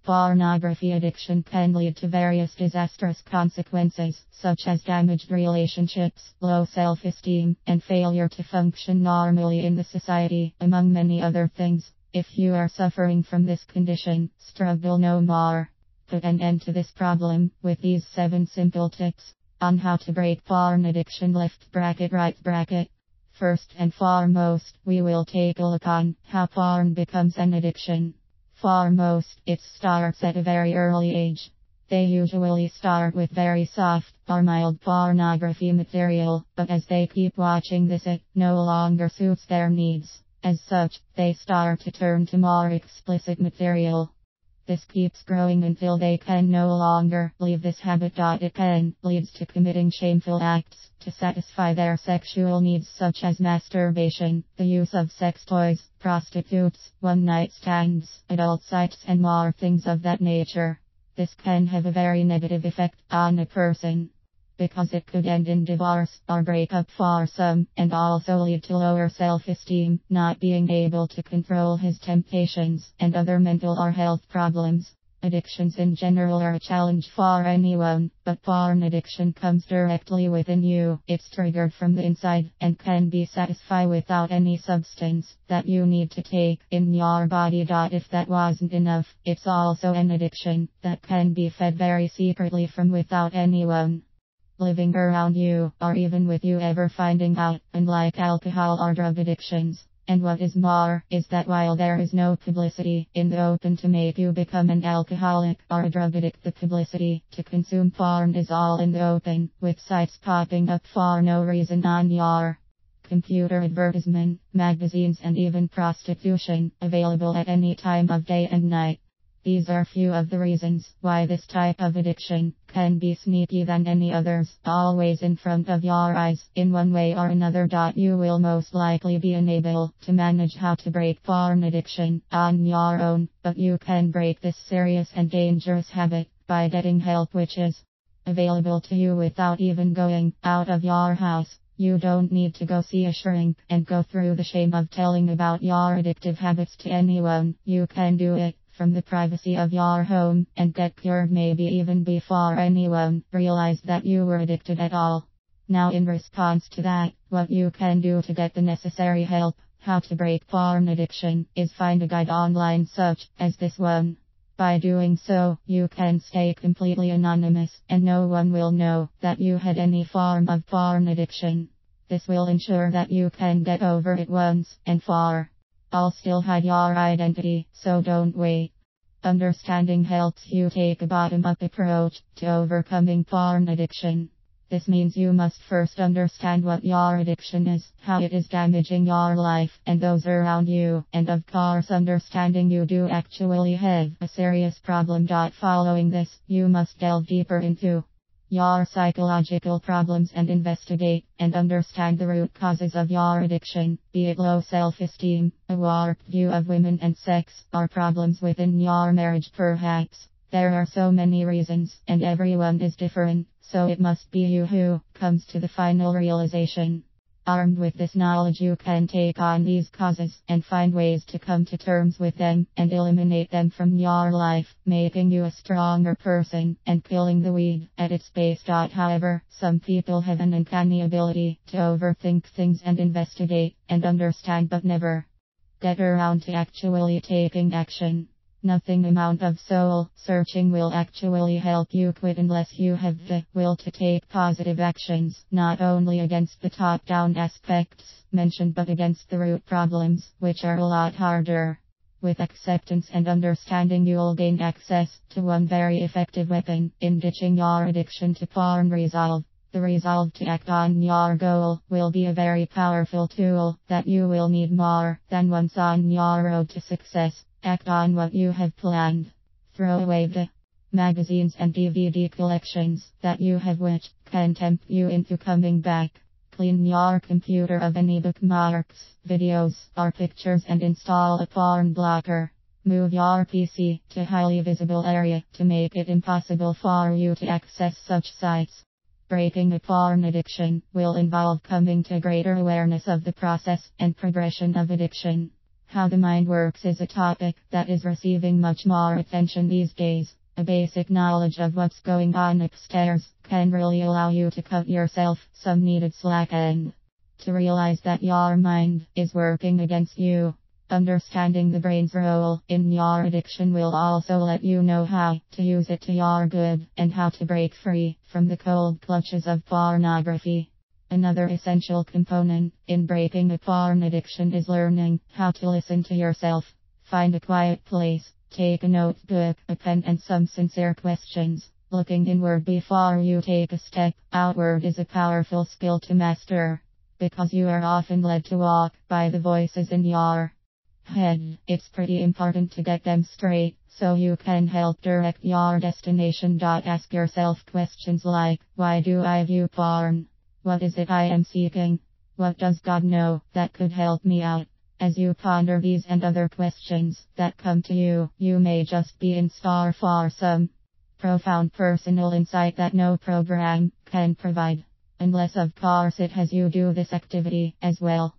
Pornography addiction can lead to various disastrous consequences, such as damaged relationships, low self-esteem, and failure to function normally in the society, among many other things. If you are suffering from this condition, struggle no more. Put an end to this problem with these 7 simple tips on how to break porn addiction. Right. First and foremost, we will take a look on how porn becomes an addiction. For most, it starts at a very early age. They usually start with very soft or mild pornography material, but as they keep watching this, it no longer suits their needs. As such, they start to turn to more explicit material. This keeps growing until they can no longer leave this habit. It can leads to committing shameful acts to satisfy their sexual needs, such as masturbation, the use of sex toys, prostitutes, one-night stands, adult sites, and more things of that nature. This can have a very negative effect on a person, because it could end in divorce or breakup for some, and also lead to lower self-esteem, not being able to control his temptations, and other mental or health problems. Addictions in general are a challenge for anyone, but porn addiction comes directly within you. It's triggered from the inside, and can be satisfied without any substance that you need to take in your body. If that wasn't enough, it's also an addiction that can be fed very secretly from without anyone living around you, or even with you ever finding out, unlike alcohol or drug addictions. And what is more, is that while there is no publicity in the open to make you become an alcoholic or a drug addict, the publicity to consume porn is all in the open, with sites popping up for no reason on your computer, advertisement, magazines, and even prostitution, available at any time of day and night. These are few of the reasons why this type of addiction can be sneaky than any others, always in front of your eyes, in one way or another. You will most likely be unable to manage how to break porn addiction on your own, but you can break this serious and dangerous habit by getting help, which is available to you without even going out of your house. You don't need to go see a shrink and go through the shame of telling about your addictive habits to anyone. You can do it from the privacy of your home, and get cured maybe even before anyone realized that you were addicted at all. Now, in response to that, what you can do to get the necessary help, how to break porn addiction, is find a guide online such as this one. By doing so, you can stay completely anonymous, and no one will know that you had any form of porn addiction. This will ensure that you can get over it once and for all. Still hide your identity, so don't wait. Understanding helps you take a bottom-up approach to overcoming porn addiction. This means you must first understand what your addiction is, how it is damaging your life and those around you, and of course understanding you do actually have a serious problem. Following this, you must delve deeper into your psychological problems and investigate and understand the root causes of your addiction, be it low self-esteem, a warped view of women and sex, or problems within your marriage perhaps. There are so many reasons, and everyone is different, so it must be you who comes to the final realization. Armed with this knowledge, you can take on these causes and find ways to come to terms with them and eliminate them from your life, making you a stronger person and killing the weed at its base. However, some people have an uncanny ability to overthink things and investigate and understand, but never get around to actually taking action. Nothing amount of soul searching will actually help you quit unless you have the will to take positive actions, not only against the top-down aspects mentioned but against the root problems, which are a lot harder. With acceptance and understanding, you'll gain access to one very effective weapon in ditching your addiction to porn: resolve. The resolve to act on your goal will be a very powerful tool that you will need more than once on your road to success. Act on what you have planned. Throw away the magazines and DVD collections that you have which can tempt you into coming back. Clean your computer of any bookmarks, videos, or pictures and install a porn blocker. Move your PC to a highly visible area to make it impossible for you to access such sites. Breaking a porn addiction will involve coming to greater awareness of the process and progression of addiction. How the mind works is a topic that is receiving much more attention these days. A basic knowledge of what's going on upstairs can really allow you to cut yourself some needed slack and to realize that your mind is working against you. Understanding the brain's role in your addiction will also let you know how to use it to your good and how to break free from the cold clutches of pornography. Another essential component in breaking a porn addiction is learning how to listen to yourself. Find a quiet place, take a notebook, a pen, and some sincere questions. Looking inward before you take a step outward is a powerful skill to master, because you are often led to walk by the voices in your head. It's pretty important to get them straight so you can help direct your destination. Ask yourself questions like, why do I view porn? What is it I am seeking? What does God know that could help me out? As you ponder these and other questions that come to you, you may just be in store for some profound personal insight that no program can provide. Unless of course it has you do this activity as well.